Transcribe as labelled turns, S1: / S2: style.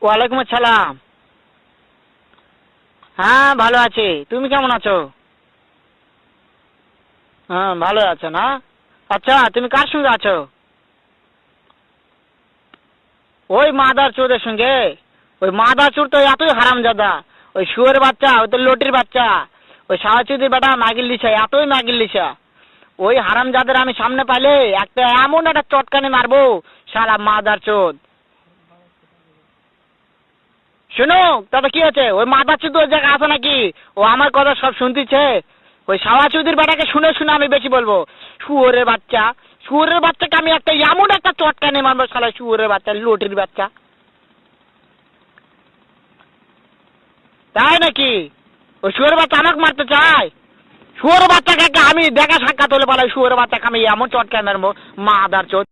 S1: ওয়ালাইকুম আসসালাম। হ্যাঁ ভালো আছি, তুমি কেমন আছো? হ্যাঁ ভালো আছো না? আচ্ছা তুমি কার সঙ্গে আছো? ওই মাদার চোদের সঙ্গে। ওই মাদার চোর তো এতই হারামজাদা। ওই শুয়োরের বাচ্চা, ওই তো লটির বাচ্চা। ওই সাওয়াচুদির বেটা মাগিল দিছে, এতই মাগিল দিছে। ওই হারামজাদের আমি সামনে পাইলে একটা এমন একটা চটকানি মারবো, শালা মাদার চোদ। শোনো, তাতে কি আছে? ওই মাদার চোদ ওই জায়গায় আছে নাকি? ও আমার কথা সব শুনতিছে। ওই সাওয়াচুদির বেটাকে শুনে শুনে আমি বেশি বলবো। শুয়োরের বাচ্চা, শুয়োরের বাচ্চাকে আমি একটা এমন একটা চটকানি মারবো, শালা শুয়োরের বাচ্চা, লটির বাচ্চা। তাই নাকি? ওই শুয়োরের বাচ্চা আমাকে মারতে চায়? শুয়োরের বাচ্চাকে আমি দেখা সাক্ষাৎ হলে পালাই, শুয়োরের বাচ্চাকে আমি এমন চটকানি মারবো, মাদার চোদ।